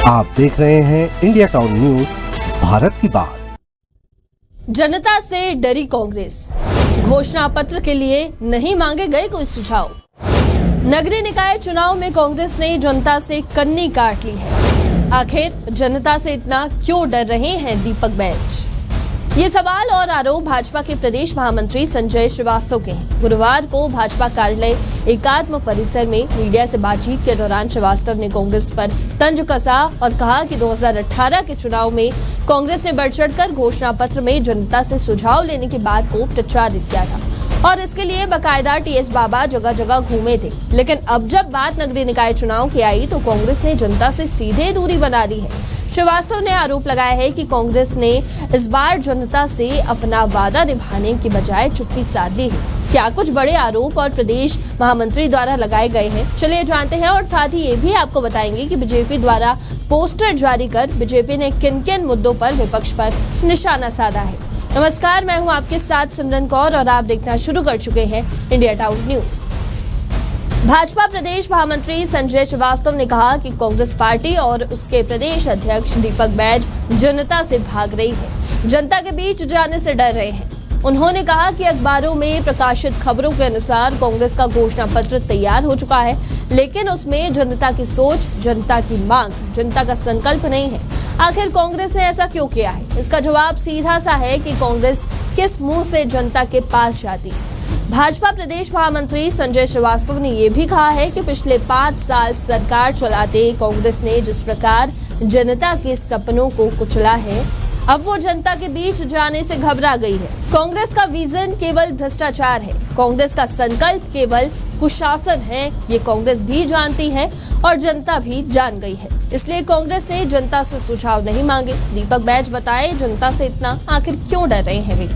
आप देख रहे हैं इंडिया टाउन न्यूज, भारत की बात। जनता से डरी कांग्रेस, घोषणा पत्र के लिए नहीं मांगे गए कोई सुझाव। नगरीय निकाय चुनाव में कांग्रेस ने जनता से कन्नी काट ली है। आखिर जनता से इतना क्यों डर रहे हैं दीपक बैज? ये सवाल और आरोप भाजपा के प्रदेश महामंत्री संजय श्रीवास्तव के हैं। गुरुवार को भाजपा कार्यालय एकात्म परिसर में मीडिया से बातचीत के दौरान श्रीवास्तव ने कांग्रेस पर तंज कसा और कहा कि 2018 के चुनाव में कांग्रेस ने बढ़ चढ़कर घोषणा पत्र में जनता से सुझाव लेने की बात को प्रचारित किया था और इसके लिए बाकायदा टीएस बाबा जगह जगह घूमे थे। लेकिन अब जब बात नगरीय निकाय चुनाव की आई तो कांग्रेस ने जनता से सीधे दूरी बना दी है। श्रीवास्तव ने आरोप लगाया है कि कांग्रेस ने इस बार जनता से अपना वादा निभाने की बजाय चुप्पी साध ली है। क्या कुछ बड़े आरोप और प्रदेश महामंत्री द्वारा लगाए गए हैं? चलिए जानते हैं और साथ ही ये भी आपको बताएंगे कि बीजेपी द्वारा पोस्टर जारी कर बीजेपी ने किन किन मुद्दों पर विपक्ष पर निशाना साधा है। नमस्कार, मैं हूं आपके साथ सिमरन कौर और आप देखना शुरू कर चुके हैं इंडिया टाउन न्यूज। भाजपा प्रदेश महामंत्री संजय श्रीवास्तव ने कहा कि कांग्रेस पार्टी और उसके प्रदेश अध्यक्ष दीपक बैज जनता से भाग रही है, जनता के बीच जाने से डर रहे हैं। उन्होंने कहा कि अखबारों में प्रकाशित खबरों के अनुसार कांग्रेस का घोषणा पत्र तैयार हो चुका है, लेकिन उसमें जनता की सोच, जनता की मांग, जनता का संकल्प नहीं है। आखिर कांग्रेस ने ऐसा क्यों किया है? इसका जवाब सीधा सा है कि कांग्रेस किस मुंह से जनता के पास जाती है। भाजपा प्रदेश महामंत्री संजय श्रीवास्तव ने यह भी कहा है कि पिछले 5 साल सरकार चलाते कांग्रेस ने जिस प्रकार जनता के सपनों को कुचला है, अब वो जनता के बीच जाने से घबरा गई है। कांग्रेस का विजन केवल भ्रष्टाचार है, कांग्रेस का संकल्प केवल कुशासन है। ये कांग्रेस भी जानती है और जनता भी जान गई है। इसलिए कांग्रेस ने जनता से सुझाव नहीं मांगे। दीपक बैज बताए जनता से इतना आखिर क्यों डर रहे हैं वे?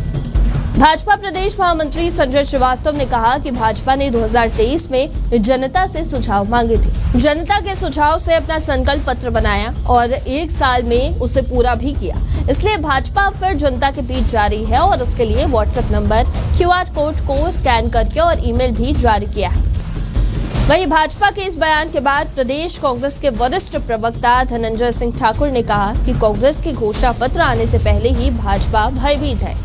भाजपा प्रदेश महामंत्री संजय श्रीवास्तव ने कहा कि भाजपा ने 2023 में जनता से सुझाव मांगे थे। जनता के सुझाव से अपना संकल्प पत्र बनाया और 1 साल में उसे पूरा भी किया। इसलिए भाजपा फिर जनता के बीच जा रही है और उसके लिए व्हाट्सएप नंबर, QR कोड को स्कैन करके और ईमेल भी जारी किया है। वहीं भाजपा के इस बयान के बाद प्रदेश कांग्रेस के वरिष्ठ प्रवक्ता धनंजय सिंह ठाकुर ने कहा कि कांग्रेस की घोषणा पत्र आने से पहले ही भाजपा भयभीत है।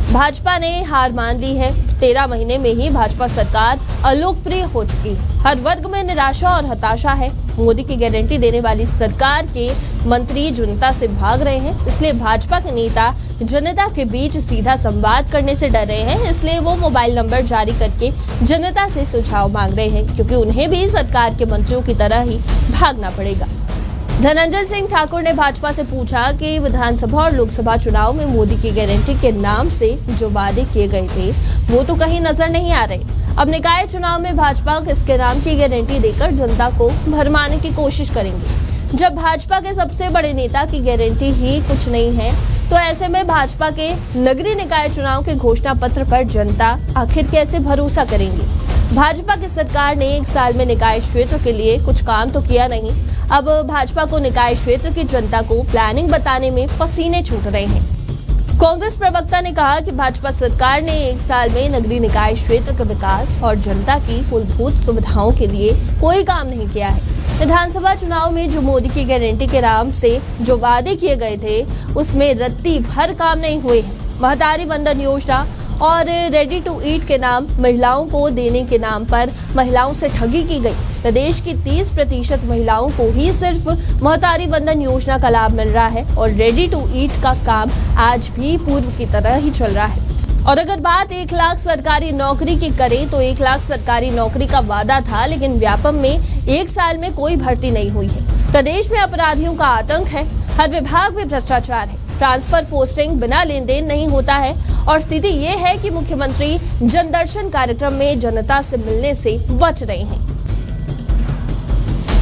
भाजपा ने हार मान ली है। 13 महीने में ही भाजपा सरकार अलोकप्रिय हो चुकी है। हर वर्ग में निराशा और हताशा है। मोदी की गारंटी देने वाली सरकार के मंत्री जनता से भाग रहे हैं। इसलिए भाजपा के नेता जनता के बीच सीधा संवाद करने से डर रहे हैं। इसलिए वो मोबाइल नंबर जारी करके जनता से सुझाव मांग रहे हैं, क्योंकि उन्हें भी सरकार के मंत्रियों की तरह ही भागना पड़ेगा। धनंजय सिंह ठाकुर ने भाजपा से पूछा कि विधानसभा और लोकसभा चुनाव में मोदी की गारंटी के नाम से जो वादे किए गए थे वो तो कहीं नजर नहीं आ रहे। अब निकाय चुनाव में भाजपा किसके नाम की गारंटी देकर जनता को भरमाने की कोशिश करेंगे? जब भाजपा के सबसे बड़े नेता की गारंटी ही कुछ नहीं है, तो ऐसे में भाजपा के नगरीय निकाय चुनाव के घोषणा पत्र पर जनता आखिर कैसे भरोसा करेंगे? भाजपा की सरकार ने 1 साल में निकाय क्षेत्र के लिए कुछ काम तो किया नहीं। अब भाजपा को निकाय क्षेत्र की जनता को प्लानिंग बताने में पसीने छूट रहे हैं। कांग्रेस प्रवक्ता ने कहा कि भाजपा सरकार ने 1 साल में नगरीय निकाय क्षेत्र का विकास और जनता की मूलभूत सुविधाओं के लिए कोई काम नहीं किया है। विधानसभा चुनाव में जो मोदी की गारंटी के नाम से जो वादे किए गए थे उसमें रत्ती भर काम नहीं हुए हैं। महतारी वंदन योजना और रेडी टू ईट के नाम महिलाओं को देने के नाम पर महिलाओं से ठगी की गई। प्रदेश की 30% महिलाओं को ही सिर्फ महतारी वंदन योजना का लाभ मिल रहा है और रेडी टू ईट का काम आज भी पूर्व की तरह ही चल रहा है। और अगर बात 1 लाख सरकारी नौकरी की करें तो 1 लाख सरकारी नौकरी का वादा था, लेकिन व्यापम में 1 साल में कोई भर्ती नहीं हुई है। प्रदेश में अपराधियों का आतंक है, हर विभाग में भ्रष्टाचार है, ट्रांसफर पोस्टिंग बिना लेन देन नहीं होता है और स्थिति ये है कि मुख्यमंत्री जनदर्शन कार्यक्रम में जनता से मिलने से बच रहे हैं।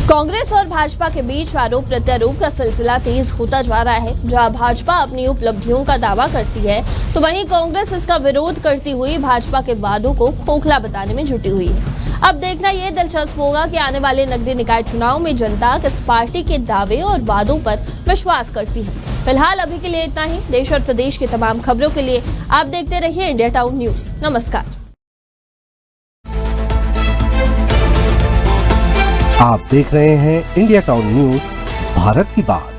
कांग्रेस और भाजपा के बीच आरोप प्रत्यारोप का सिलसिला तेज होता जा रहा है। जहां भाजपा अपनी उपलब्धियों का दावा करती है तो वहीं कांग्रेस इसका विरोध करती हुई भाजपा के वादों को खोखला बताने में जुटी हुई है। अब देखना यह दिलचस्प होगा कि आने वाले नगरीय निकाय चुनाव में जनता किस पार्टी के दावे और वादों पर विश्वास करती है। फिलहाल अभी के लिए इतना ही। देश और प्रदेश की तमाम खबरों के लिए आप देखते रहिए इंडिया टाउन न्यूज। नमस्कार। आप देख रहे हैं इंडिया टाउन न्यूज, भारत की बात।